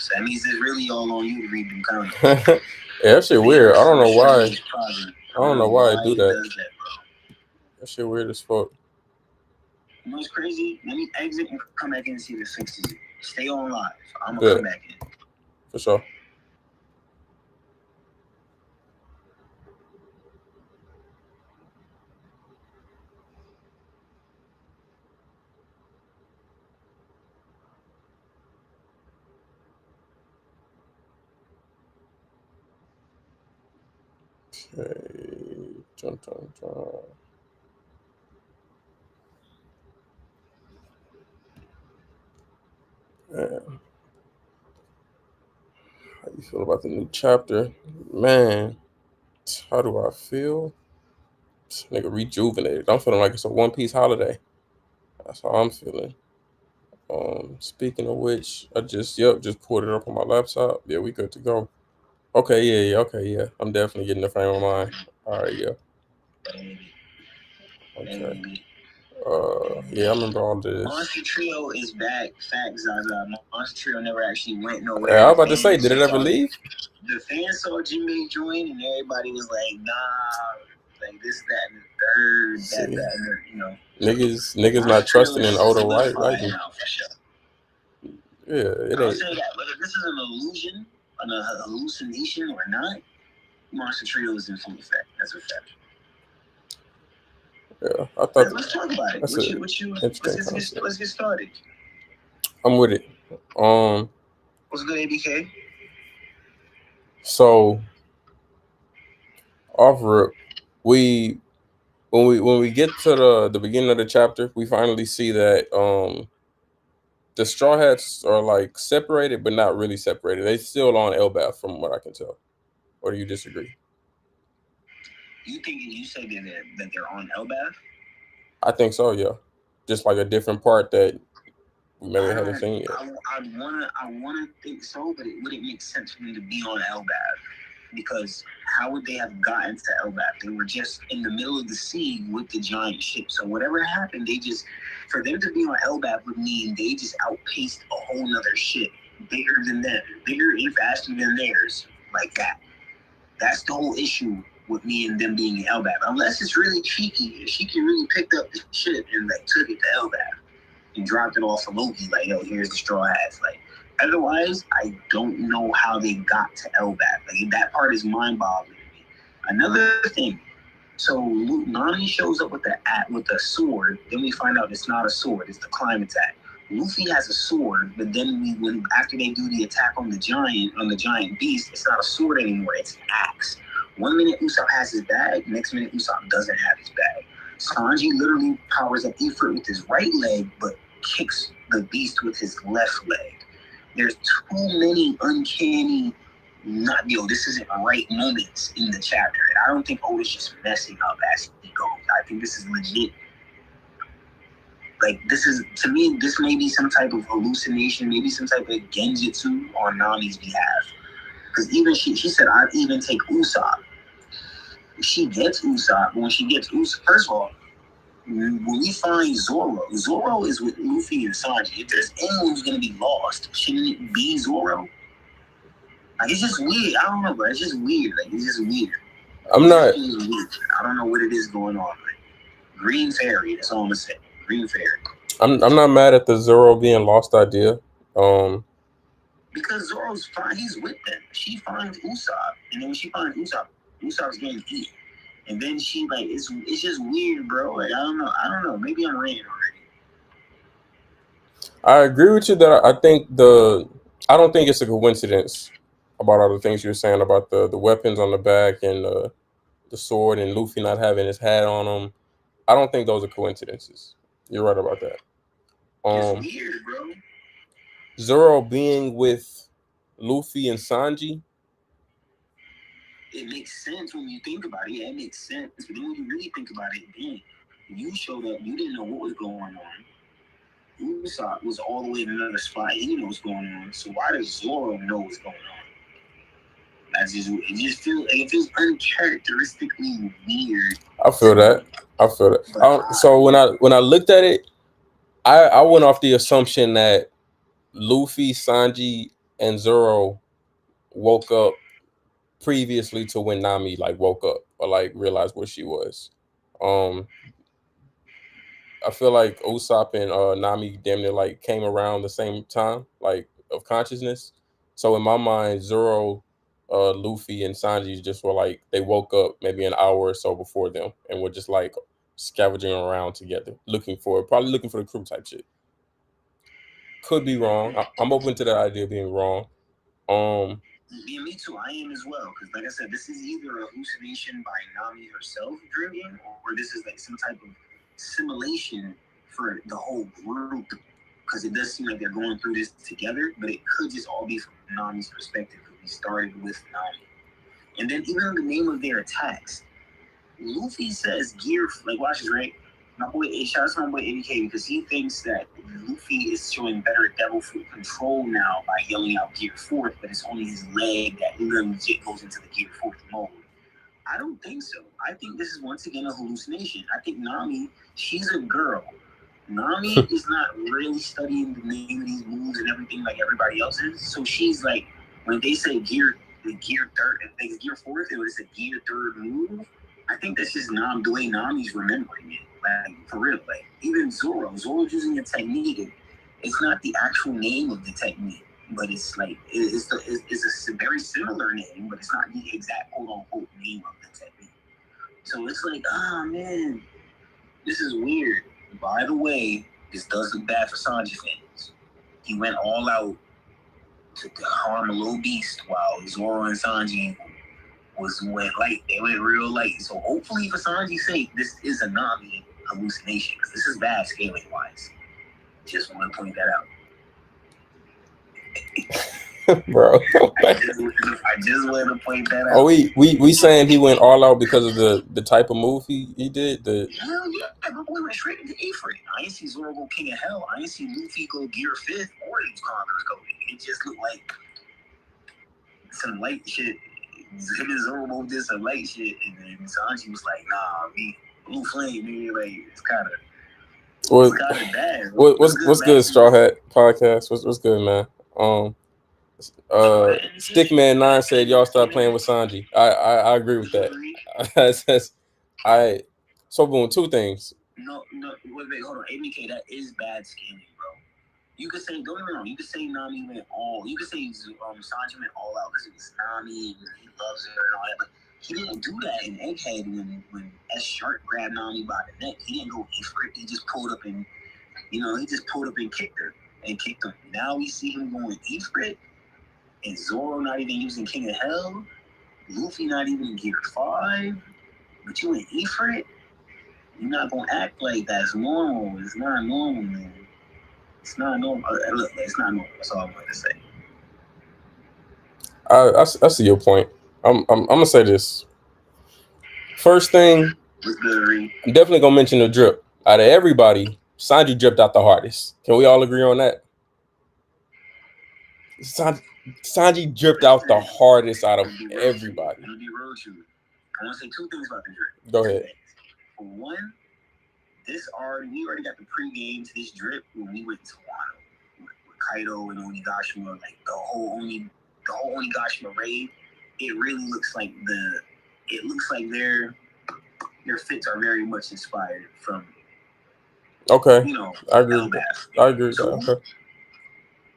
So that means it's really all on you to read them comics. Yeah, that shit weird. I don't know why. I I don't know why I do it that. does that, bro. That shit weird as fuck. You know what's crazy? Let me exit and come back in and see if it fixes it. Stay on live. I'm gonna Yeah, come back in. for sure. Okay. Dun, dun, dun. Man, how you feel about the new chapter? Man, how do I feel? This nigga rejuvenated. I'm feeling like it's a One Piece holiday. That's how I'm feeling. Speaking of which, I just pulled it up on my laptop. Yeah, we good to go. Okay, yeah. I'm definitely getting the frame of mind. All right, yeah. Okay. Yeah, I remember all this. Monster Trio is back. Fact, Zaza. Monster Trio never actually went nowhere. Yeah, I was about to say, did it ever leave? The fans saw Jimmy join, and everybody was like, "Nah, like this, that, and the third, that, and the, you know." Niggas not trusting in Oda White, right? Now, for sure. Yeah, it I'll ain't. say that whether this is an illusion, an hallucination, or not, Monster Trio is in full effect. That's a fact. Yeah, I thought. Let's talk about it. That's What an you? interesting concept. Let's get started. I'm with it. What's good, ABK? So off rip, we when we get to the beginning of the chapter, we finally see that the Straw Hats are like separated, but not really separated. They still on Elbaf, from what I can tell. Or do you disagree? You say that they're on Elbaf? I think so. Yeah, just like a different part that we maybe haven't seen yet. I wanna think so, but it wouldn't make sense for them to be on Elbaf, because how would they have gotten to Elbaf? They were just in the middle of the sea with the giant ship. So whatever happened, for them to be on Elbaf would mean they just outpaced a whole nother ship, bigger than them, bigger and faster than theirs, like that. That's the whole issue with me and them being in Elbaf. Unless it's really cheeky, she can really picked up the ship and like took it to Elbaf and dropped it off of Loki, like, yo, here's the Straw Hats. Like, otherwise, I don't know how they got to Elbaf. Like, that part is mind-boggling to me. Another thing, so Nami shows up with the sword. Then we find out it's not a sword; it's the climate attack. Luffy has a sword, but then after they do the attack on the giant beast, it's not a sword anymore; it's an axe. 1 minute Usopp has his bag, next minute Usopp doesn't have his bag. Sanji literally powers up Ifrit with his right leg, but kicks the beast with his left leg. There's too many uncanny, this isn't right moments in the chapter. And I don't think Oda's just messing up as he goes. I think this is legit. Like, to me, this may be some type of hallucination, maybe some type of genjutsu on Nami's behalf. Because even she said, I'd even take Usopp. She gets Usopp, but when she gets Usopp, first of all, when we find Zoro is with Luffy and Sanji. If there's anyone who's gonna be lost, shouldn't it be Zoro? Like, it's just weird. I don't know, bro. It's just weird. Like, it's just weird. I don't know what it is going on. Like, Green Fairy. That's all I'm gonna say. Green Fairy. I'm not mad at the Zoro being lost idea. Because Zoro's fine. He's with them. She finds Usopp, and then when she finds Usopp's getting eaten. And then she, like, it's just weird, bro. Like, I don't know. Maybe I'm ranting already. I agree with you that I don't think it's a coincidence about all the things you're saying about the weapons on the back and the sword and Luffy not having his hat on him. I don't think those are coincidences. You're right about that. It's weird, bro. Zoro being with Luffy and Sanji. It makes sense when you think about it. Yeah, it makes sense. But then when you really think about it, then you showed up. You didn't know what was going on. Usopp was all the way in another spot. He knew what's going on. So why does Zoro know what's going on? It feels uncharacteristically weird. I feel that. So when I looked at it, I went off the assumption that Luffy, Sanji, and Zoro woke up previously to when Nami like woke up or like realized where she was. Um, I feel like Usopp and Nami damn near like came around the same time, like of consciousness. So in my mind, Zoro, Luffy, and Sanji just were like they woke up maybe an hour or so before them and were just like scavenging around together, probably looking for the crew type shit. Could be wrong. I'm open to that idea being wrong. Yeah, me too. I am as well. Because, like I said, this is either a hallucination by Nami herself driven, or this is like some type of simulation for the whole group. Because it does seem like they're going through this together, but it could just all be from Nami's perspective. Because we started with Nami. And then even the name of their attacks, Luffy says gear, like, watch this, right? My boy, shout out to my boy ABK because he thinks that Luffy is showing better devil fruit control now by yelling out gear fourth, but it's only his leg that legit goes into the gear fourth mode. I don't think so. I think this is once again a hallucination. I think Nami, she's a girl. Nami is not really studying the name of these moves and everything like everybody else is. So she's like, when they say gear third, if they gear fourth, it was a gear third move. I think that's just the way Nami's remembering it. Like, for real. Like, even Zoro's using a technique. It's not the actual name of the technique, but it's like, it's a very similar name, but it's not the exact quote-unquote name of the technique. So it's like, oh, man, this is weird. By the way, this does look bad for Sanji fans. He went all out to harm a little beast while Zoro and Sanji went light. They went real light. So hopefully for Sanji's sake, this is a Nami hallucination. Because this is bad scaling wise. Just want to point that out. Bro, I just want to point that out. Oh, we saying he went all out because of the type of move he did. Hell yeah, my boy went straight into Ifrit. I didn't see Zoro go King of Hell. I didn't see Luffy go Gear 5th or use Conqueror's Code. It just looked like some light shit. Him and Zoro both did some light shit, and then Sanji was like, "Nah, me Blue Flame, man, like it's kind of bad." What's good, Straw Hat Podcast? What's good, man? Stickman 9 said y'all start playing with Sanji. I agree with that. So boom, two things. No, wait, hold on. ABK, that is bad scaling, bro. You could say, don't get me wrong, you could say Nami went all, you could say Sanji went all out because it was Nami and he loves her and all that, but he didn't do that in Egghead when S Shark grabbed Nami by the neck. He didn't go Ifrit. He just pulled up and, kicked her and kicked him. Now we see him going Ifrit and Zoro not even using King of Hell, Luffy not even Gear 5, but you in Ifrit? You're not going to act like that's normal. It's not normal, man. It's not normal. Look, it's not normal. That's all I'm going to say. I see your point. I'm gonna say this. First thing, I'm definitely gonna mention the drip. Out of everybody, Sanji dripped out the hardest. Can we all agree on that? Sanji dripped out the hardest out of everybody. I'm gonna be real with you. I want to say two things about the drip. Go ahead. For one, we already got the pregame to this drip when we went to Wano with Kaido and Onigashima, like the whole Onigashima raid. It really looks like their fits are very much inspired from. Okay. I agree. Okay.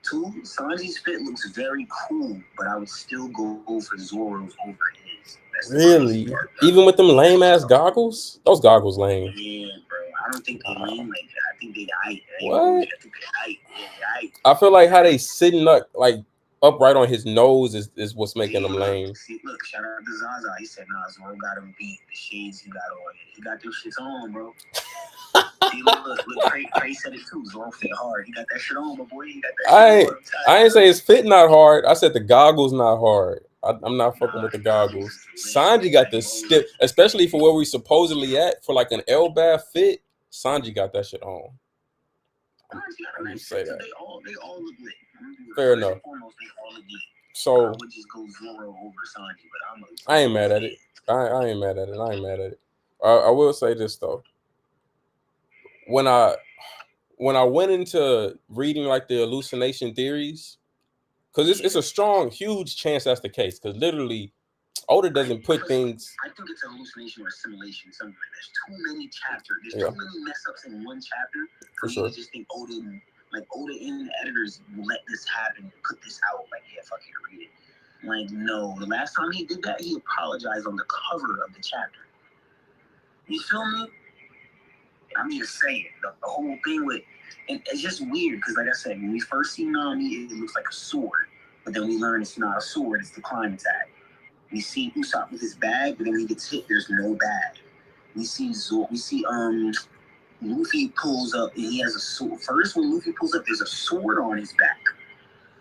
Two, Sanji's fit looks very cool, but I would still go for Zoro's over his. Really? Even with them lame ass goggles? Those goggles lame. Yeah, bro. I don't think they're lame like that. I think they hype. What? Yeah, I feel like how they sitting up upright on his nose is what's making them lame. See, look, shout out to Zaza. He said, "Nah, Zoro got him beat. The shades he got on. He got those shits on, bro." See, look, Cray said it too. Zoro fit hard. He got that shit on, my boy. He got that shit on. I ain't say his fit not hard. I said the goggles not hard. I'm not fucking with the goggles. Sanji got the stiff, especially for where we supposedly at for like an Elbaf fit. Sanji got that shit on. You say that. They all look lit. Fair enough. So I would just go Zoro over Sanji, but I ain't mad at it. I ain't mad at it. I will say this though. When I went into reading like the hallucination theories, Because it's a strong, huge chance that's the case. Because literally, Oda doesn't put things. I think it's a hallucination or assimilation, something like that. There's too many chapters. There's too many mess ups in one chapter for me to just think Oda and the editors let this happen and put this out. Like, yeah, fuck it, read it. Like, no. The last time he did that, he apologized on the cover of the chapter. You feel me? I'm just saying, the whole thing with, and it's just weird because, like I said, when we first see Nami, it looks like a sword, but then we learn it's not a sword; it's the climate tag. We see Usopp with his bag, but then when he gets hit, there's no bag. We see Luffy pulls up and he has a sword. First, when Luffy pulls up, there's a sword on his back.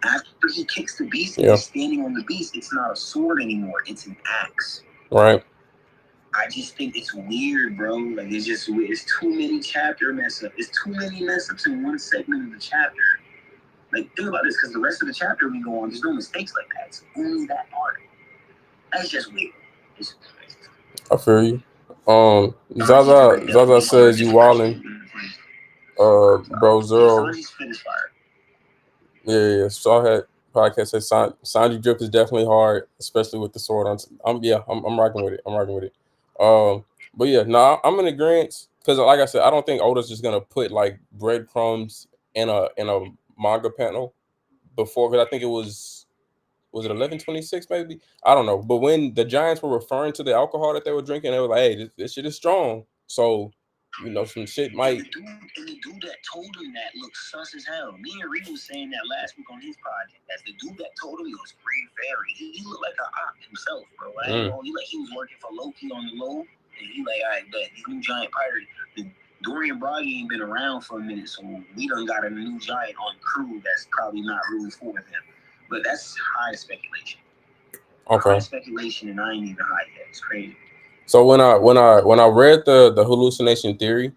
After he kicks the beast and he's standing on the beast, it's not a sword anymore; it's an axe. Right. I just think it's weird, bro. Like, it's just weird. It's too many chapter mess ups. It's too many mess ups in one segment of the chapter. Like, think about this, because the rest of the chapter we go on, there's no mistakes like that. It's only that part. That's just weird. I feel you. Zaza says you wildin'. Bro, Zero. Yeah. Sawhead podcast says Sanji drip is definitely hard, especially with the sword on. I'm rocking with it. But yeah, I'm in agreement because, like I said, I don't think Oda's just gonna put like breadcrumbs in a manga panel before, because I think it was it 11/26 maybe, I don't know. But when the Giants were referring to the alcohol that they were drinking, they were like, "Hey, this shit is strong." So, you know, some shit might. And the dude that told him that looks sus as hell. Me and Reed was saying that last week on his podcast. The dude that told him he was Green Fairy. He looked like an op himself, bro. He was working for Loki on the low, and he like, all right, but these new giant pirates. Dorian Bragi ain't been around for a minute, so we done got a new giant on crew that's probably not really for them. But that's high speculation. Okay. High speculation, and I ain't even high yet. It's crazy. So when I read the hallucination theory,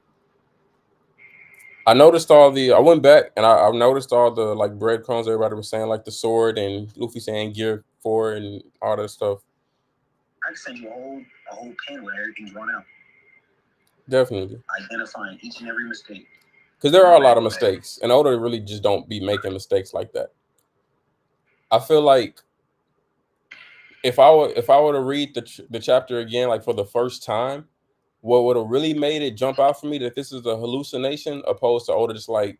I noticed I went back and I noticed all the like breadcrumbs everybody was saying, like the sword and Luffy saying Gear 4 and all that stuff. I can send you a whole pen where everything's run out. Definitely. Identifying each and every mistake. Because there are a lot of mistakes, and Oda really just don't be making mistakes like that. I feel like if I were to read the chapter again, like for the first time, what would have really made it jump out for me that this is a hallucination, opposed to Oda just like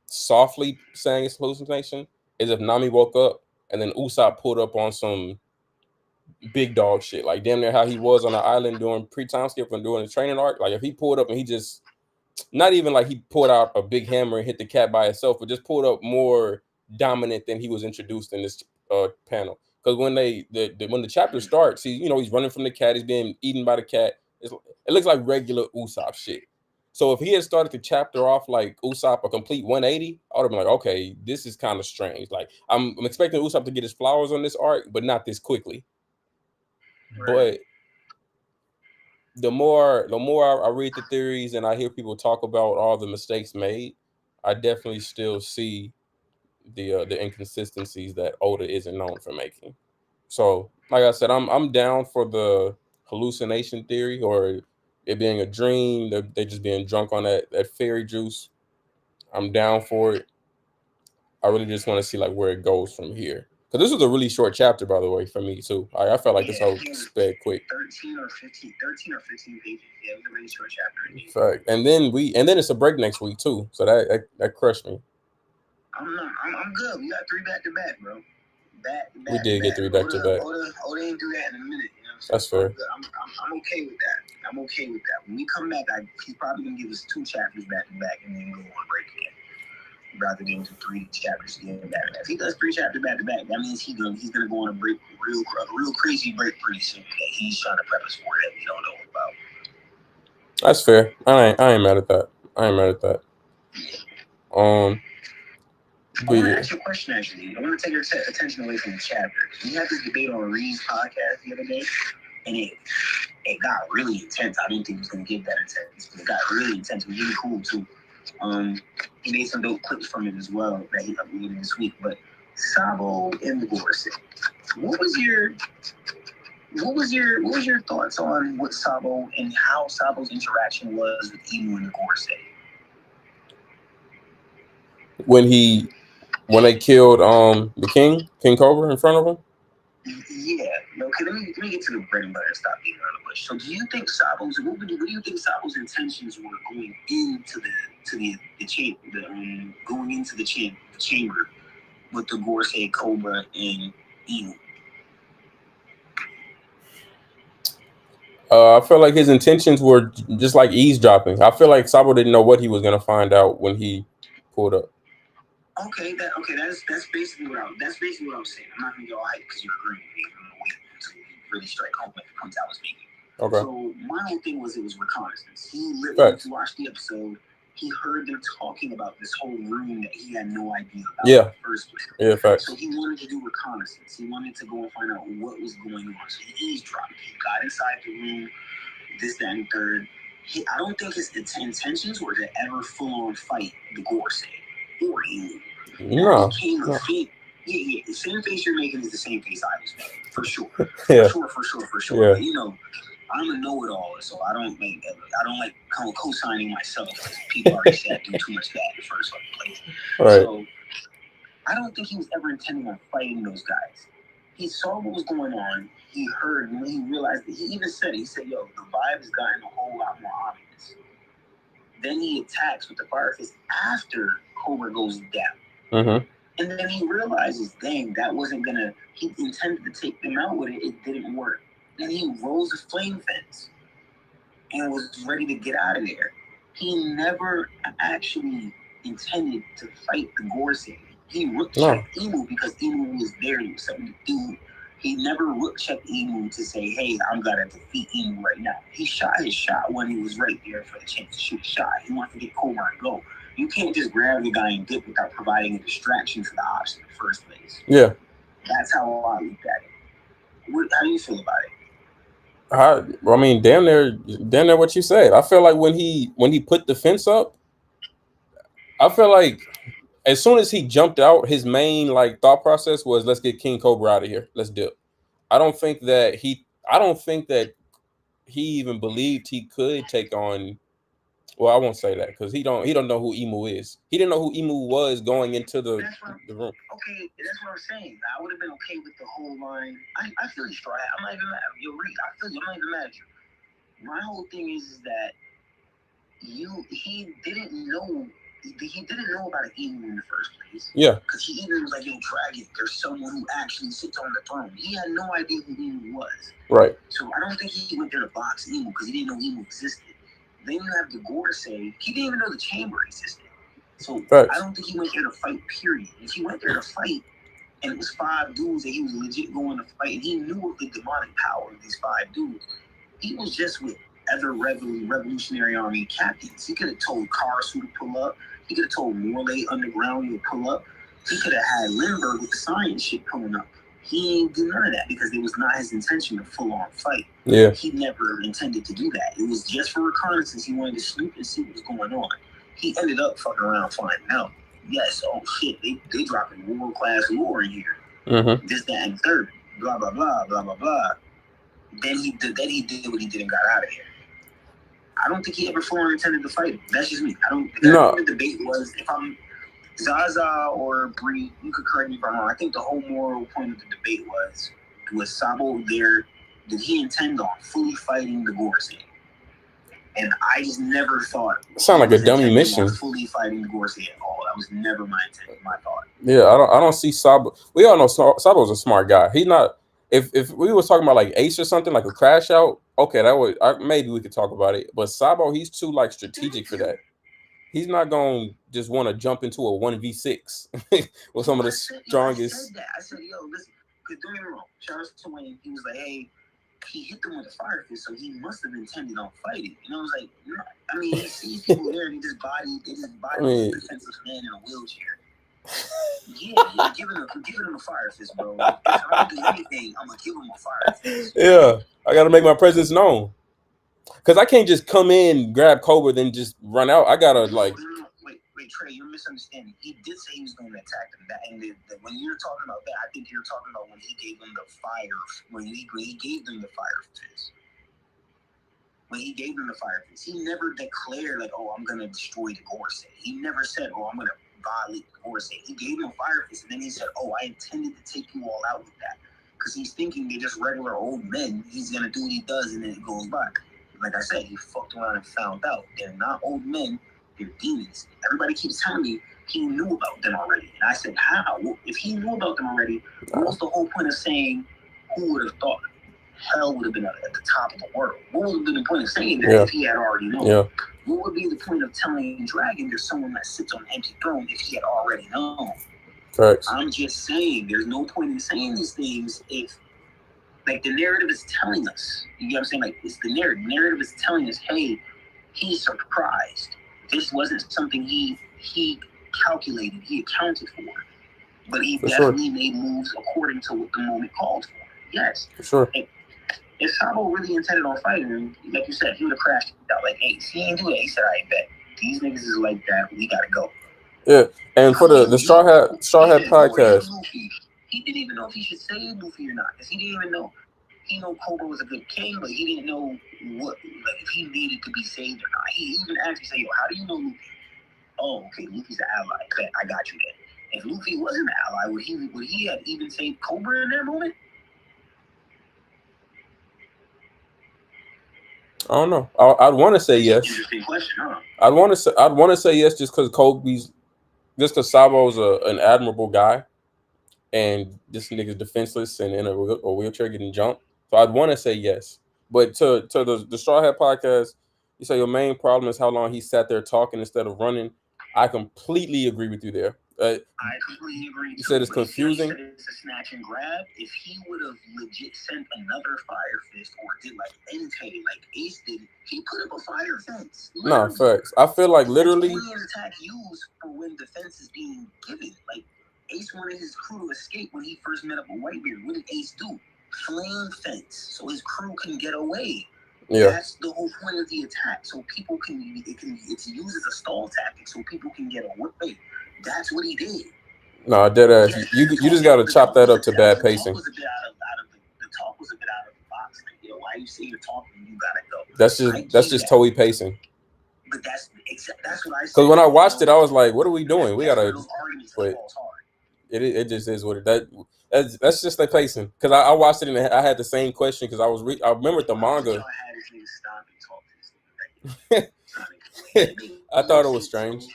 softly saying it's a hallucination, is if Nami woke up and then Usopp pulled up on some big dog shit, like damn near how he was on the island doing pre-time skip and doing the training arc. Like if he pulled up and he just, not even like he pulled out a big hammer and hit the cat by itself, but just pulled up more dominant than he was introduced in this panel. Because when when the chapter starts, he's running from the cat, he's being eaten by the cat. It looks like regular Usopp shit. So if he had started the chapter off like Usopp a complete 180, I would have been like, okay, this is kind of strange. Like I'm expecting Usopp to get his flowers on this arc, but not this quickly. Right. But the more I read the theories and I hear people talk about all the mistakes made, I definitely still see the inconsistencies that Oda isn't known for making. So, like I said, I'm down for the hallucination theory, or it being a dream, they just being drunk on that fairy juice. I'm down for it. I really just want to see like where it goes from here. Because this was a really short chapter, by the way, for me too. I felt like this whole sped quick. 13 or 15 pages. Yeah, it was a really short chapter. Fact. And then it's a break next week too. So that crushed me. I'm good. We got 3 back to back, bro. We did get 3 back to back. Oda ain't do that in a minute. You know, so that's fair. I'm okay with that. I'm okay with that. When we come back, he's probably gonna give us 2 chapters back to back and then go on break again. Rather than do 3 chapters again back to back. If he does 3 chapters back to back, that means he's gonna go on a break, real crazy break pretty soon. That he's trying to prep us for that we don't know about. That's fair. I ain't mad at that. I want to ask you a question, actually. I want to take your attention away from the chapter. We had this debate on Reed's podcast the other day, and it got really intense. I didn't think it was going to get that intense, but it got really intense. It was really cool, too. He made some dope clips from it as well that he uploaded this week. But Sabo and the Gorosei, what was your thoughts on what Sabo and how Sabo's interaction was with Imu and the Gorosei? When he when they killed the King Cobra in front of him. Yeah. Okay. Let me get to the bread and butter and stop beating around the bush. So, do you think Sabo's? What do you think Sabo's intentions were going into the chamber with the Gorse, Cobra, and Emu? I feel like his intentions were just like eavesdropping. I feel like Sabo didn't know what he was gonna find out when he pulled up. Okay, that's basically what I was saying. I'm not gonna get all hyped because you're agreeing with me. I'm gonna wait until you really strike home if it comes out as making. Okay. So my whole thing was it was reconnaissance. He literally watched the episode. He heard them talking about this whole room that he had no idea about in the first place. Yeah, facts. So he wanted to do reconnaissance. He wanted to go and find out what was going on. So he eavesdropped. He got inside the room, this, that, and third. I don't think his intentions were to ever full on fight the Gorse or Emu. No. Yeah. The same face you're making is the same face I was making, for sure. Yeah. For sure. Yeah. But, you know, I'm a know-it-all, so I don't like co-signing myself because people already said I do too much bad in the first place. Right. So I don't think he was ever intending on fighting those guys. He saw what was going on. He heard, and when he realized that, he even said it. He said, "Yo, the vibe has gotten a whole lot more obvious." Then he attacks with the Fire Fist after Cobra goes down. Mm-hmm. And then he realizes, dang, that wasn't gonna. He intended to take them out with it. It didn't work. Then he rolls a flame fence and was ready to get out of there. He never actually intended to fight the Gorse. He rook-checked Emu because Emu was there and something to do. He never rook-checked Emu to say, hey, I'm gonna defeat Emu right now. He shot his shot when he was right there for the chance to shoot a shot. He wants to get Cobra and go. You can't just grab the guy and dip without providing a distraction for the ops in the first place. Yeah. That's how I look at it. How do you feel about it? I mean, damn near what you said. I feel like when he put the fence up, I feel like as soon as he jumped out, his main like thought process was, let's get King Cobra out of here. Let's dip. I don't think that he even believed he could take on. Well, I won't say that because he don't know who Emu is. He didn't know who Emu was going into the room. Okay, that's what I'm saying. I would have been okay with the whole line. I feel you, Straw Hat. I'm not even mad. Yo, Reed, I feel you. I'm not even mad at you. My whole thing is that he didn't know about an Emu in the first place. Yeah. Because he even was like, yo, Dragon, there's someone who actually sits on the throne. He had no idea who Emu was. Right. So I don't think he went there to box Emu because he didn't know Emu existed. Then you have the Gorse. He didn't even know the chamber existed. So I don't think he went there to fight, period. If he went there to fight, and it was 5 dudes that he was legit going to fight, and he knew of the demonic power of these 5 dudes, he was just with other Revolutionary Army captains. He could have told Karasu to pull up. He could have told Morley Underground to pull up. He could have had Lindbergh with the science shit pulling up. He didn't do none of that because it was not his intention to full-on fight. Yeah. He never intended to do that. It was just for reconnaissance. He wanted to snoop and see what was going on. He ended up fucking around finding out. Yes, oh shit, they dropping world-class lore in here. Mm-hmm. This, that, and third. Blah, blah, blah, blah, blah, blah. Then he did what he did and got out of here. I don't think he ever fully intended to fight him. That's just me. I think the debate was, if I'm Zaza or Bree, you could correct me if I'm wrong. I think the whole moral point of the debate was Sabo there? Did he intend on fully fighting the Gorse? And I just never thought. Sound like a dummy mission. Fully fighting the Gorse at all. That was never my intent. My thought. Yeah, I don't see Sabo. We all know Sabo's a smart guy. He's not. If we was talking about like Ace or something, like a crash out, okay, that would maybe we could talk about it. But Sabo, he's too like strategic for that. He's not gonna just want to jump into a 1v6 with some of the strongest. I said, yo, listen, because don't get me wrong. Shout out to Wayne. He was like, hey, he hit them with a fire fist, so he must have intended on fighting. And I was like, no. I mean, he sees people there, and he just body a defensive man in a wheelchair. Yeah, giving him a fire fist, bro. If I'm gonna do anything, I'm gonna give him a fire fist. Yeah, I gotta make my presence known. Cause I can't just come in, grab Cobra, then just run out. I gotta like. Wait, Trey, you're misunderstanding. He did say he was going to attack them. When you're talking about that, I think you're talking about when he gave them the fire. When he gave them the fire fist. When he gave them the fire fist, he never declared like, "Oh, I'm gonna destroy the Gorse." He never said, "Oh, I'm gonna violate Gorosei. He gave him Fire Fist, and then he said, "Oh, I intended to take you all out with that," because he's thinking they're just regular old men. He's gonna do what he does, and then it goes by. Like I said, he fucked around and found out they're not old men; they're demons. Everybody keeps telling me he knew about them already, and I said, "How? Well, if he knew about them already, what was the whole point of saying? Who would have thought?" Hell would have been at the top of the world. What would have been the point of saying that if he had already known? Yeah. What would be the point of telling Dragon there's someone that sits on an empty throne if he had already known? Facts. I'm just saying there's no point in saying these things if, like, the narrative is telling us. You know what I'm saying? Like, it's the narrative. The narrative is telling us, hey, he's surprised. This wasn't something he calculated, he accounted for. But he definitely made moves according to what the moment called for. Yes. For sure. If Sabo really intended on fighting him, like you said, he would have crashed out like Ace. He didn't do that. He said, "I bet these niggas is like that. We gotta go." Yeah, and for the Straw Hat podcast, he didn't even know if he should say Luffy or not, because he didn't even know. He knew Cobra was a good king, but he didn't know what, like, if he needed to be saved or not. He even asked me, "Say, yo, how do you know Luffy?" "Oh, okay, Luffy's an ally. Bet, I got you then." If Luffy wasn't an ally, would he have even saved Cobra in that moment? I don't know. I'd want to say yes. Interesting question, huh? I'd want to say yes just because Sabo's an admirable guy, and this nigga's defenseless and in a wheelchair getting jumped. So I'd want to say yes. But to the Straw Hat podcast, you say your main problem is how long he sat there talking instead of running. I completely agree with you there. I completely agree. You said it's confusing. He said it's a snatch and grab. If he would have legit sent another Fire Fist or did like Entei, like Ace did, he put up a Fire Fence. No, facts. I feel like literally. That's only an attack used for when defense is being given. Like, Ace wanted his crew to escape when he first met up with Whitebeard. What did Ace do? Flame fence, so his crew can get away. Yeah. That's the whole point of the attack. So people it's used as a stall tactic so people can get away. That's what he did. No, dead ass. You just got to chop that up to bad pacing. The talk was a bit out of the box. Like, yo, why you say you're talking? You gotta go. That's just Toei pacing. But that's what I said. Because when I watched it, I was like, "What are we doing? We gotta." But it just is what that's just the pacing. Because I watched it and I had the same question because I remember the manga. I thought it was strange.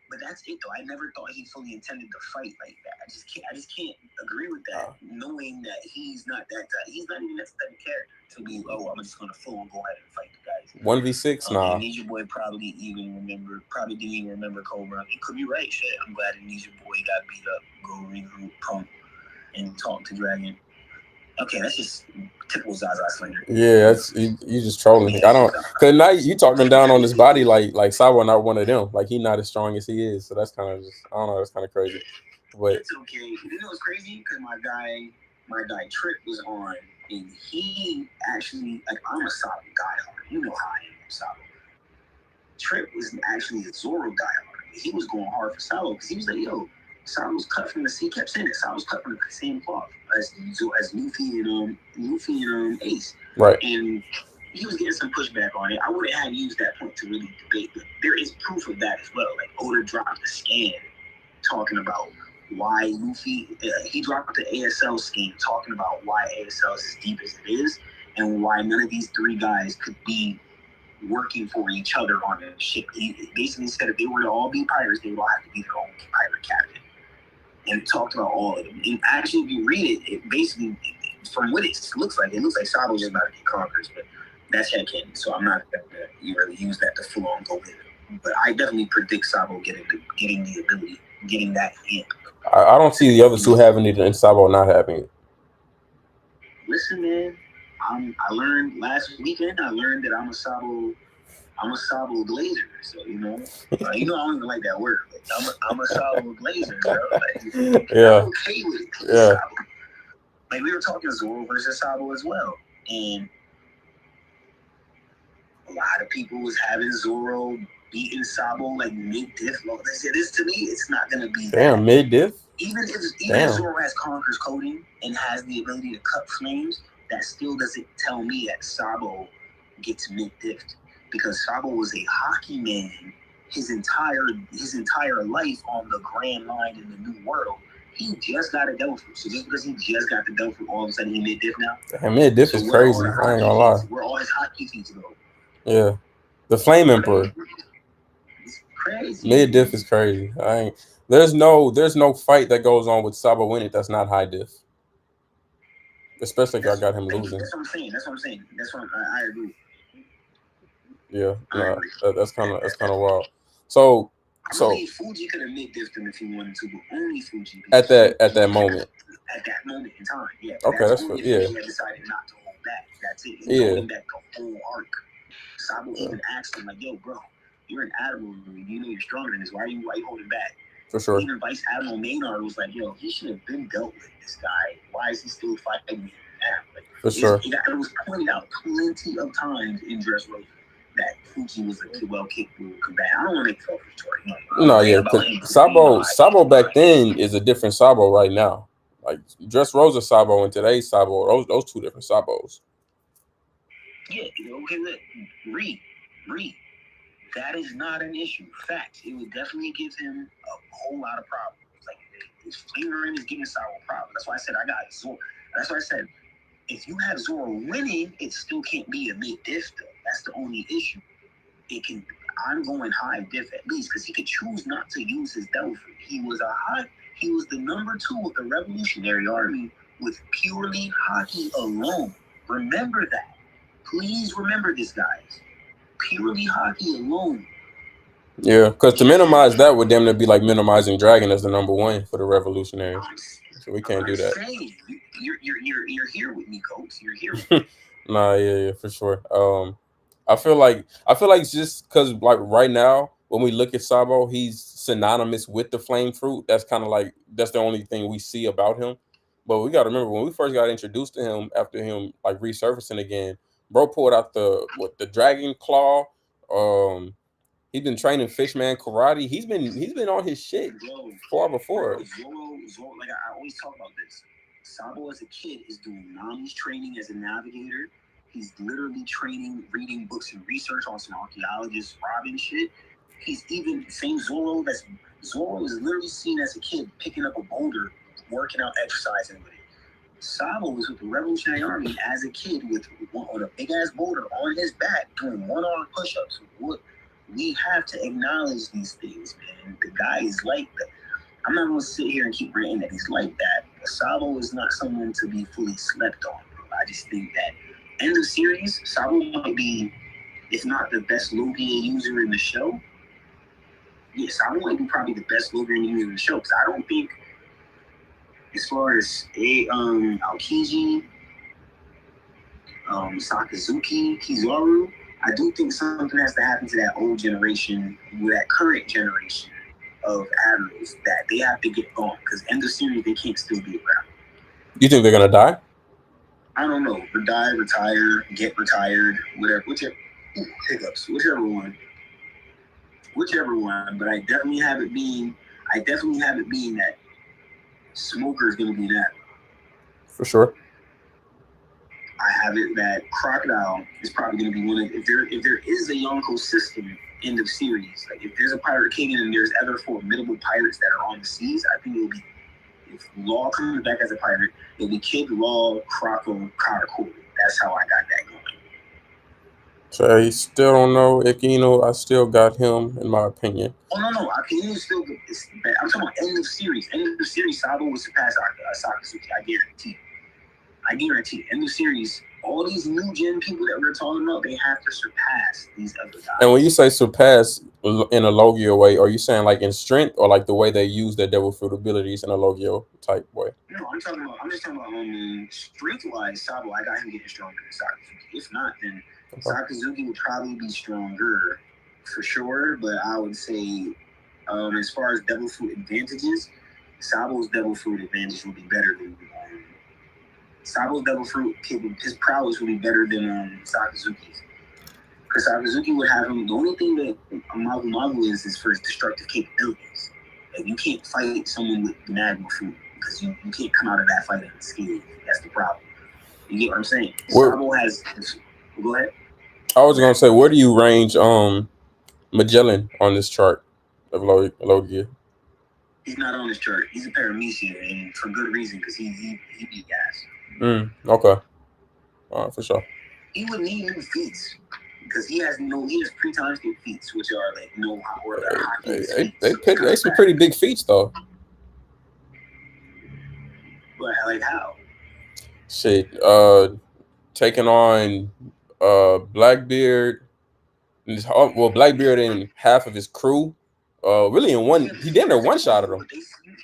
But that's it, though. I never thought he fully intended to fight like that. I just can't agree with that, knowing that he's not that type. He's not even that type of character to be. Oh, I'm just gonna full go ahead and fight the guys. 1v6, nah. Ninja Boy probably didn't even remember Cobra. He could be right. Shit, I'm glad that Ninja Boy got beat up. Go regroup, pump, and talk to Dragon. Okay, that's just typical Zaza Slinger. Yeah, that's you just trolling. I don't, cause now you talking down on his body like Sabo not one of them. Like he not as strong as he is. So that's kind of just, I don't know. That's kind of crazy. But it's okay. You know what's crazy? Because my guy Trick was on, and he actually, like, I'm a Sabo diehard. You know how I am, Sabo. Trick was actually a Zoro diehard. He was going hard for Sabo because he was like, yo, Sabo's cut from the sea. He kept saying it. Sabo's cut from the same cloth as Luffy and Ace. Right. And he was getting some pushback on it. I wouldn't have used that point to really debate, but there is proof of that as well. Like, Oda dropped a scan talking about why Luffy, he dropped the ASL scan talking about why ASL is as deep as it is and why none of these three guys could be working for each other on a ship. He basically said if they were to all be pirates, they would all have to be their own pirate captain. And talked about all of them. And actually, if you read it, it basically, from what it looks like Sabo's just about to get conquers, but that's headcanon, so I'm not going to really use that to full on go with it. But I definitely predict Sabo getting the ability, getting that in. I don't see the other two having it and Sabo not having it. Listen, man, I learned last weekend. I learned that I'm a Sabo glazer, so you know I don't even like that word. But I'm a Sabo glazer, bro. Like, yeah. I'm okay with it. Yeah. Sabo. Like, we were talking Zoro versus Sabo as well, and a lot of people was having Zoro beating Sabo like mid-diff. Well, they said this to me, it's not gonna be damn mid-diff. Even if Zoro has Conqueror's coding and has the ability to cut flames, that still doesn't tell me that Sabo gets mid-diffed. Because Sabo was a hockey man his entire life on the Grand Line in the New World. He just got a devil fruit. So just because he just got the devil fruit, all of a sudden he mid diff now. And mid diff is crazy. I ain't gonna lie. Where all his hotkey feeds go. Yeah, the Flame Emperor. It's crazy. Mid diff is crazy. There's no fight that goes on with Sabo in it that's not high diff. Especially if I got him losing. That's what I'm saying. I agree. Yeah, that's kind of wild. So I believe Fuji could have mid diffed him if he wanted to, but only Fuji at that moment. At that moment in time, yeah. Okay, that's what. Yeah. He had decided not to hold back. That's it. He holding back the whole arc. Sabo even asked him like, "Yo, bro, you're an admiral. You know you're stronger than this. Why are you holding back?" For sure. Even Vice Admiral Maynard was like, "Yo, he should have been dealt with this guy. Why is he still fighting him now?" Like, for sure. It was pointed out plenty of times in Dressrosa that Fuji was a well-capable combatant. I don't want to make fun of the story. No, yeah, because Sabo back then is a different Sabo right now. Like Dressrosa Sabo and today's Sabo, those two different Sabos. Yeah, okay, look, read. That is not an issue. Fact, it would definitely give him a whole lot of problems. Like his flavoring is giving Sabo problems. That's why I said I got Zoro. That's why I said if you have Zoro winning, it still can't be a mid diff though. That's the only issue. I'm going high diff at least because he could choose not to use his devil fruit. He was the number 2 of the Revolutionary Army with purely Haki alone. Remember that. Please remember this, guys. Purely Haki alone. Yeah, because to minimize that would damn near be like minimizing Dragon as the number 1 for the Revolutionary. So we can't do that. You're here with me, Coach. You're here with me. Nah, yeah, for sure. I feel like it's just because like right now when we look at Sabo, he's synonymous with the flame fruit. That's kind of like that's the only thing we see about him. But we got to remember when we first got introduced to him after him like resurfacing again, bro pulled out the dragon claw. He's been training Fishman karate. He's been on his shit far before. Zoro, like I always talk about this. Sabo as a kid is doing Nami's training as a navigator. He's literally training, reading books and research on some archaeologist Robin shit. He's even same Zoro is literally seen as a kid picking up a boulder, working out, exercising with it. Sabo was with the Revolutionary Army as a kid with a big ass boulder on his back doing 1-arm push-ups. We have to acknowledge these things, man. The guy is like that. I'm not gonna sit here and keep ranting that he's like that. Sabo is not someone to be fully slept on, bro. I just think that end of series, Sabo might be, if not the best Logia user in the show. Yeah, Sabo might be probably the best Logia user in the show because I don't think, as far as Aokiji, Sakazuki, Kizaru, I do think something has to happen to that old generation, with that current generation of admirals that they have to get gone because end of series they can't still be around. You think they're gonna die? I don't know. Die, retire, get retired, whatever. Whichever one. But I definitely have it being that Smoker is gonna be that. For sure. I have it that Crocodile is probably going to be one of, if there is a Yonko system end of series, like if there's a Pirate King and there's other formidable pirates that are on the seas, I think it'll be, if Law comes back as a pirate, it'll be Kid, Law, Croco, Karakuri. That's how I got that going. So I still don't know Ikino. I still got him, in my opinion. Oh, no. Ikino is still good. I'm talking about end of series. End of series, Sabo will surpass Sakazuki. I guarantee. End of series, all these new gen people that we're talking about, they have to surpass these other guys. And when you say surpass in a Logia way, are you saying like in strength or like the way they use their devil fruit abilities in a Logia type way? No, I'm just talking about strength wise, Sabo, I got him getting stronger than Sakazuki. If not, then Sakazuki would probably be stronger for sure. But I would say, as far as devil fruit advantages, Sabo's devil fruit advantage would be better than Sabo's devil fruit, his prowess would be better than Sakazuki's. Because Sakazuki would have him, the only thing that Magu is for his destructive capabilities. Like, you can't fight someone with the magma fruit because you can't come out of that fight unscathed. That's the problem. You get what I'm saying? Sabo has, go ahead. I was going to say, where do you range Magellan on this chart of low gear. He's not on this chart. He's a paramecium, and for good reason, because he beat gas. Okay. All right, for sure. He would need new feats because he has pre-time skip feats, which are like no or the hockey. They some pretty big feats though. But like how? Shit. Taking on Blackbeard. Well, Blackbeard and half of his crew. Really in one. He damn near one shot at him. They spun.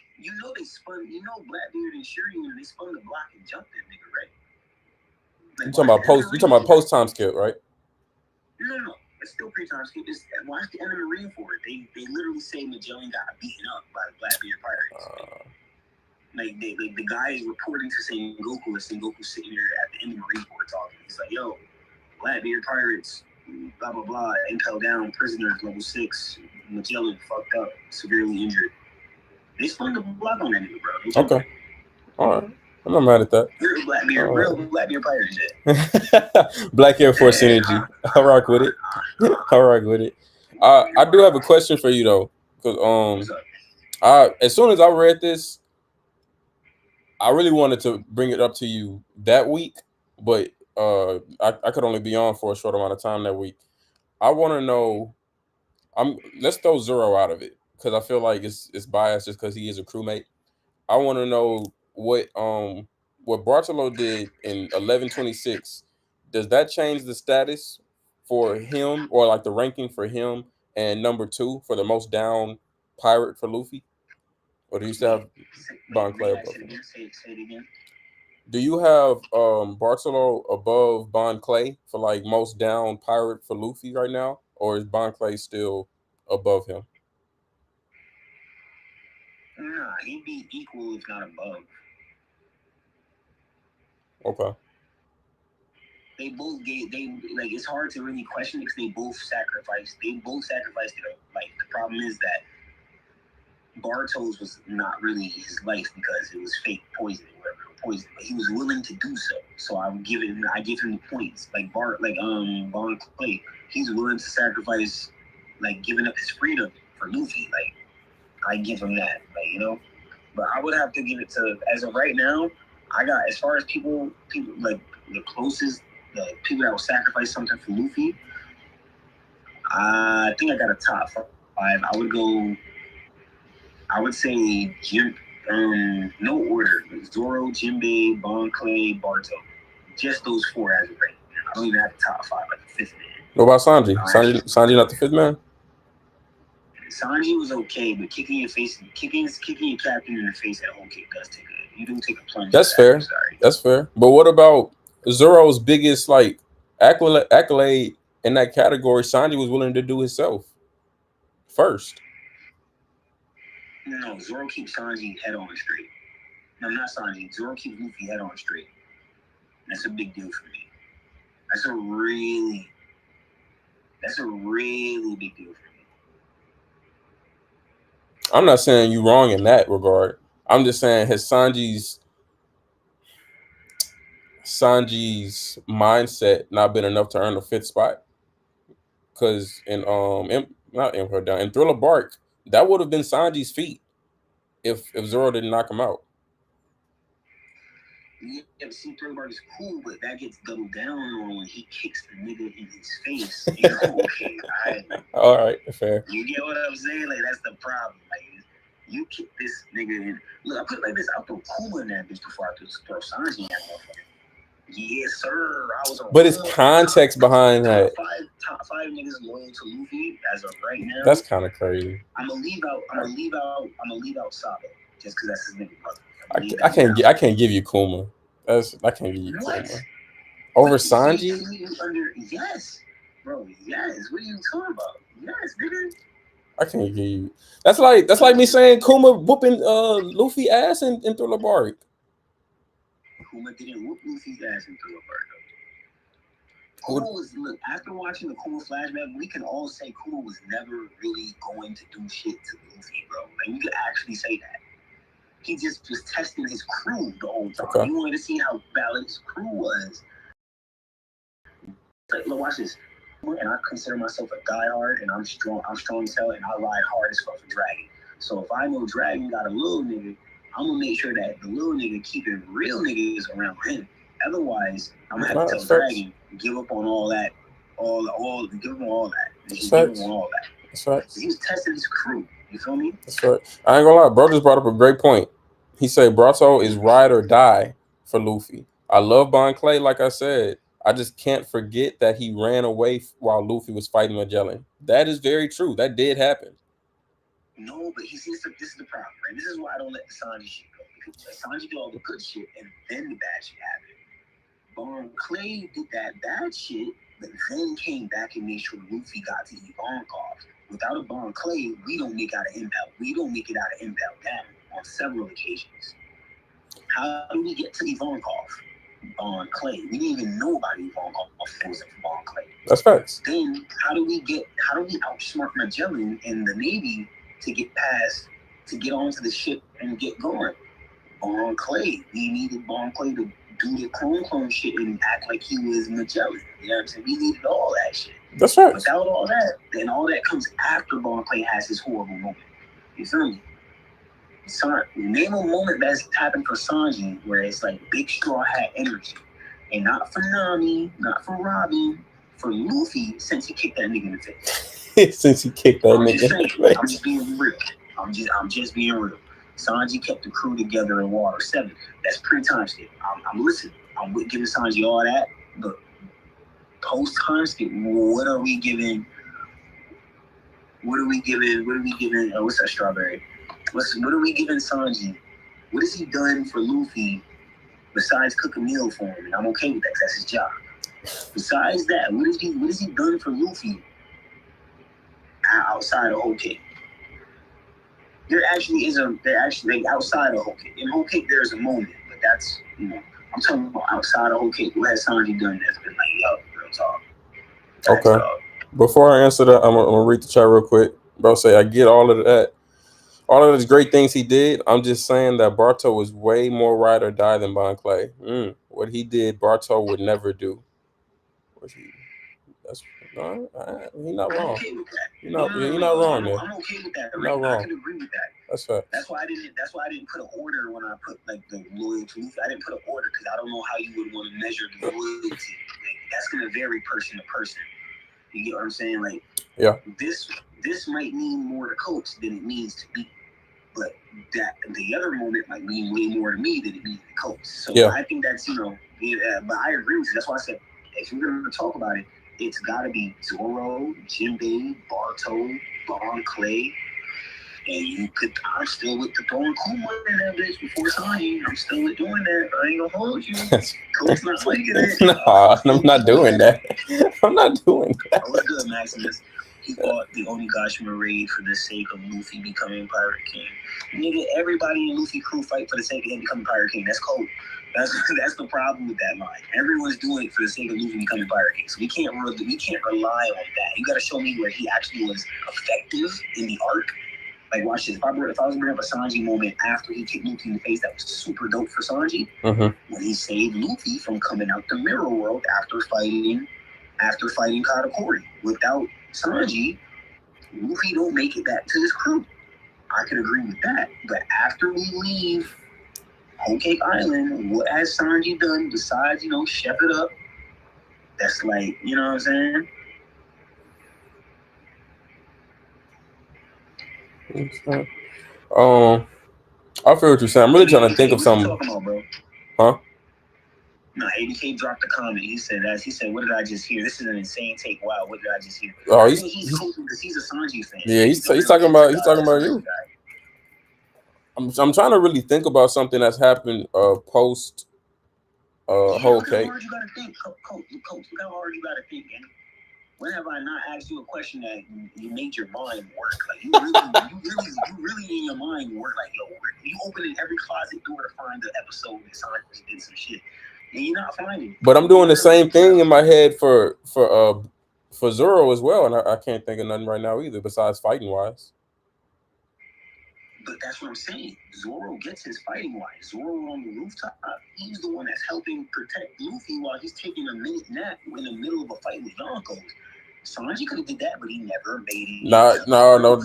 Blackbeard and Shuri, they spun the block and jumped that nigga, right? Like, you talking about post time skip, right? No. It's still pre-time skip. Watch the enemy read for it. They literally say Magellan got beaten up by the Blackbeard pirates. The guy is reporting to Sengoku, and Sengoku sitting there at the end of the report talking. He's like, "Yo, Blackbeard pirates, blah blah blah, impel down prisoners level 6. Magellan fucked up, severely injured." They spun the block on that nigga, bro. Okay, all right. I'm not mad at that. Real Blackbeard pirate shit. Black Air Force energy. I rock with it. I do have a question for you though, because as soon as I read this, I really wanted to bring it up to you that week, but I could only be on for a short amount of time that week. I want to know. Let's throw Zoro out of it because I feel like it's biased just because he is a crewmate. I want to know what Bartolo did in 1126. Does that change the status for him, or like the ranking for him and number 2 for the most down pirate for Luffy? Or do you still have Bon Clay above him? Say it again. Do you have Bartolo above Bon Clay for like most down pirate for Luffy right now, or is Bon Clay still above him? Nah, he'd be equal if not above. Okay. They both it's hard to really question because they both sacrificed it. Like the problem is that Bartos was not really his life because it was fake poison or whatever poison, but he was willing to do so. So I give him the points. Like Bon Clay, he's willing to sacrifice, like giving up his freedom for Luffy. Like I give him that, But I would have to give it to, as of right now, I got, as far as people like the closest, the people that will sacrifice something for Luffy. I think I got a top 5. I would say no order: Zoro, Jinbei, Bon Clay, Barto. Just those 4 as of right now. I don't even have the top 5, like the 5th man. What about Sanji? Sanji not the 5th man? Sanji was okay, but kicking your captain in the face at whole kick does take a plunge. That's fair. That's fair. But what about Zoro's biggest accolade in that category? Sanji was willing to do himself first. No, Zoro keeps Sanji head on straight. No, not Sanji. Zoro keeps Luffy head on straight. That's a big deal for me. That's a really big deal for me. I'm not saying you're wrong in that regard. I'm just saying has Sanji's mindset not been enough to earn the 5th spot? Because in Thriller Bark, that would have been Sanji's feat if Zoro didn't knock him out. Yeah, see, Thriller Bark is cool, but that gets doubled down on when he kicks the nigga in his face. Okay, all right, fair. You get what I'm saying? Like, that's the problem. Like, you kick this nigga in. Look, I put it like this. I'll throw Kuma in that bitch before I throw Sanji in that motherfucker. Yes, sir. But it's context behind that. Top five niggas loyal to Luffy as of right now. That's kind of crazy. I'm gonna leave out Sabo just because that's his nigga brother. I can't give you Kuma. I can't give you Kuma over Sanji. Yes, bro. Yes. What are you talking about? Yes, nigga. I can't give you. That's like me saying Kuma whooping Luffy ass in Thriller Bark. Kuma didn't whoop Luffy's ass in Thriller Bark. Look, after watching the Kuma flashback, we can all say Kuma was never really going to do shit to Luffy, bro. Like, we could actually say that. He just was testing his crew the whole time. Okay. He wanted to see how balanced his crew was. Like, look, watch this. and I consider myself a diehard, and I'm strong as hell, and I ride hard as fuck for Dragon. So if I know Dragon got a little nigga, I'm gonna make sure that the little nigga keeping real niggas around him. Otherwise, I'm gonna have to tell Dragon, give up on all that, give him all that. Just give him all that. That's right. He was testing his crew. You feel me? That's right. I ain't gonna lie, bro just brought up a great point. He said Barto is ride or die for Luffy. I love Bon Clay, like I said. I just can't forget that he ran away while Luffy was fighting Magellan. That is very true. That did happen. No, but this is the problem, right? This is why I don't let the Sanji shit go. Because Sanji did all the good shit, and then the bad shit happened. Bon Clay did that bad shit, but then came back and made sure Luffy got to Ivankov. Without a Bon Clay, we don't make out of Impel. We don't make it out of Impel down on several occasions. How do we get to Ivankov? Bon Clay. We didn't even know about Ivankov if it wasn't for Bon Clay. That's facts. Then how do we outsmart Magellan in the Navy to get onto the ship and get going? Bon Clay. We needed Bon Clay to do the clone shit and act like he was Magellan. You know what I'm saying? We needed all that shit. That's right. Without all that, then all that comes after Bon Clay has his horrible moment. You feel me? Name a moment that's happened for Sanji where it's like big straw hat energy. And not for Nami, not for Robin, for Luffy, since he kicked that nigga in the face. Since he kicked that nigga in the face. I'm just being real. I'm just being real. Sanji kept the crew together in Water 7. That's pre-time skip. I'm listening. I'm giving Sanji all that. But post-time skip, what are we giving? What's that strawberry? What are we giving Sanji? What has he done for Luffy besides cook a meal for him? And I'm okay with that because that's his job. Besides that, what has he done for Luffy outside of Whole Cake? They're actually outside of Whole Cake. In Whole Cake, there's a moment, but that's, I'm talking about outside of Whole Cake. What has Sanji done that's been like, yo, real talk? Okay. Before I answer that, I'm gonna read the chat real quick. Bro, say I get all of that. All of those great things he did. I'm just saying that Barto was way more ride or die than Bon Clay. What he did, Barto would never do. He's not wrong. You're not wrong there. I'm okay with that. Not wrong. I can agree with that. That's right. That's why I didn't put an order when I put like the loyalty. I didn't put an order because I don't know how you would want to measure the loyalty. Like, that's gonna vary person to person. You get what I'm saying? Like, yeah. This might mean more to Coach than it means to me. But that the other moment might mean way more to me than it means to Coach. So yeah. I think that's, but I agree with you. That's why I said, if you're going to talk about it, it's got to be Zoro, Jinbei, Barto, Bon Clay, and I'm still with the throwing Kuma in that bitch before signing. I'm still with doing that. I ain't going to hold you. Coach not liking it. No, I'm not doing that. I'm not doing that. What's good, Maximus? He bought the Onigashima raid for the sake of Luffy becoming Pirate King. Nigga, everybody in Luffy crew fight for the sake of him becoming Pirate King. That's cold. That's the problem with that line. Everyone's doing it for the sake of Luffy becoming Pirate King. So we can't rely on that. You got to show me where he actually was effective in the arc. Like, watch this. If I was going to bring up a Sanji moment after he kicked Luffy in the face, that was super dope for Sanji. Mm-hmm. When he saved Luffy from coming out the Mirror World after fighting Katakuri. Without Sanji, Luffy don't make it back to his crew. I can agree with that. But after we leave Whole Cake Island, what has Sanji done besides, chef it up? That's like, you know what I'm saying? Okay. I feel what you're saying. I'm really trying to think of something. What are you talking about, bro? Huh? No, ADK dropped a comment. He said, what did I just hear? This is an insane take. Wow, what did I just hear? Oh, he's coaching because he's a Sanji fan. Yeah, he's talking about you. I'm trying to really think about something that's happened post Whole Cake. Look how hard you gotta think, Coach. Look how hard you gotta think, man. When have I not asked you a question that you made your mind work? Like, you really in your mind work. Like, yo, you opening every closet door to find the episode that Sanji did some shit. And you're not finding it. But I'm doing the same thing in my head for Zoro as well, and I can't think of nothing right now either besides fighting wise. But that's what I'm saying. Zoro gets his fighting wise. Zoro on the rooftop, he's the one that's helping protect Luffy while he's taking a minute nap in the middle of a fight with Yonkos. Sanji could have did that, but he never made it. No,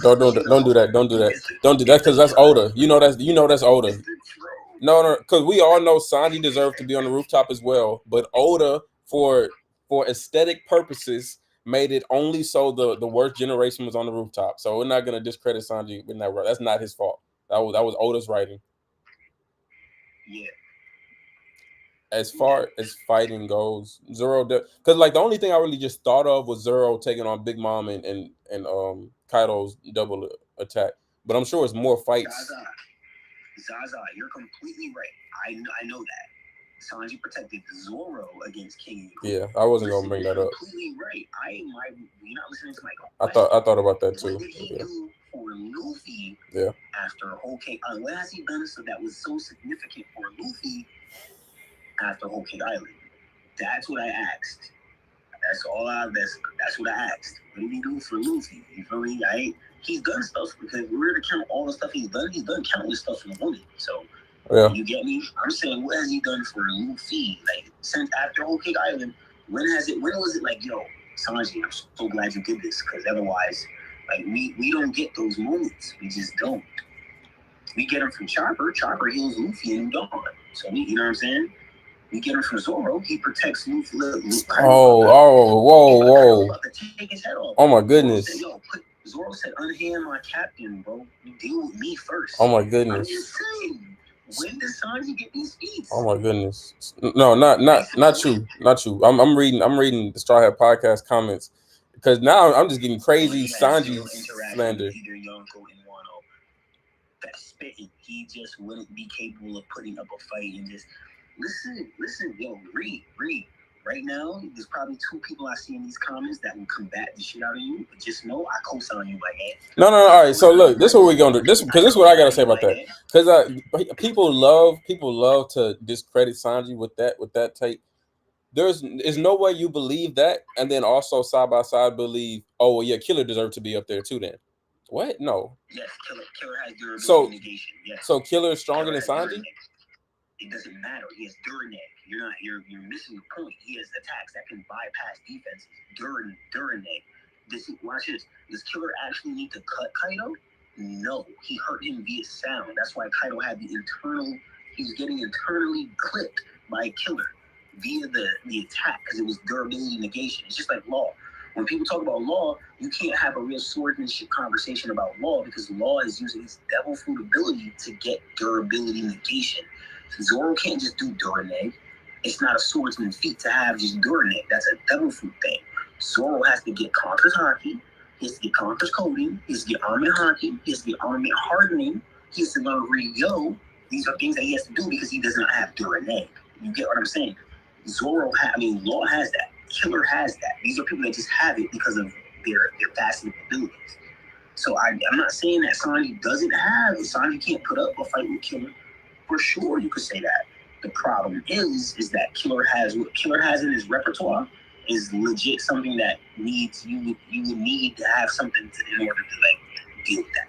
don't do that because that's Oda. You know that's Oda. No, because we all know Sanji deserved to be on the rooftop as well, but Oda for aesthetic purposes made it only so the worst generation was on the rooftop. So we're not gonna discredit Sanji in that. That's not his fault. That was Oda's writing. Yeah. As far as fighting goes, Zoro, because like the only thing I really just thought of was Zoro taking on Big Mom and Kaido's double attack. But I'm sure it's more fights. Zaza, you're completely right. I know that. Sanji protected Zoro against King. Yeah, I wasn't gonna bring that up. Completely right. You're not listening to my question. I thought about that too. What did he do for Luffy? Yeah. After Whole Cake Island, what has he done that was so significant for Luffy after Whole Cake Island? That's what I asked. That's what I asked. What did he do for Luffy? You feel me? He's done stuff because we're to count all the stuff he's done. He's done countless stuff for the woman. So. Yeah. You get me? I'm saying, what has he done for Luffy? Like, since after Whole Cake Island, when was it like, yo, Sanji, I'm so glad you did this, because otherwise, like, we don't get those moments. We just don't. We get them from Chopper. Chopper heals Luffy and Dawn. So, you know what I'm saying? We get him from Zoro. He protects Luffy. Whoa. Take his head off. Oh, my goodness. Zoro said, unhand my captain, bro. You deal with me first. Oh, my goodness. I'm just saying. When does Sanji get these feats? Oh my goodness! No, not you. I'm reading the Straw Hat Podcast comments because now I'm just getting crazy Sanji slander. That's spitting. He just wouldn't be capable of putting up a fight and just listen. Yo, read. Right now, there's probably 2 people I see in these comments that will combat the shit out of you. But just know I co-sign you like that. No. All right. So look, this is what we're gonna do. This is what I gotta say about that. Because people love to discredit Sanji with that take. There's no way you believe that, and then also side by side believe, oh well, yeah, Killer deserved to be up there too. Then what? No. Yes, Killer has durability negation. Yes. So Killer is stronger than Sanji. It doesn't matter. He has Durineg. You're missing the point. He has attacks that can bypass defenses. Durineg. Watch this. Does Killer actually need to cut Kaido? No. He hurt him via sound. That's why Kaido had he was getting internally clipped by Killer via the attack because it was durability negation. It's just like Law. When people talk about Law, you can't have a real swordsmanship conversation about Law because Law is using his devil fruit ability to get durability negation. Zoro can't just do Durineg. It's not a swordsman feat to have just Durineg. That's a devil fruit thing. Zoro has to get Conqueror's Haki. He has to get Conqueror's Coding. He has to get Armament Haki. He has to get Armament Hardening. He has to learn Ryo. These are things that he has to do because he does not have Durineg. You get what I'm saying? Law has that. Killer has that. These are people that just have it because of their facet abilities. So I'm not saying that Sanji doesn't have it. Sanji can't put up a fight with Killer. For sure, you could say that. The problem is that what Killer has in his repertoire is legit something that you would need to have something in order to deal with that.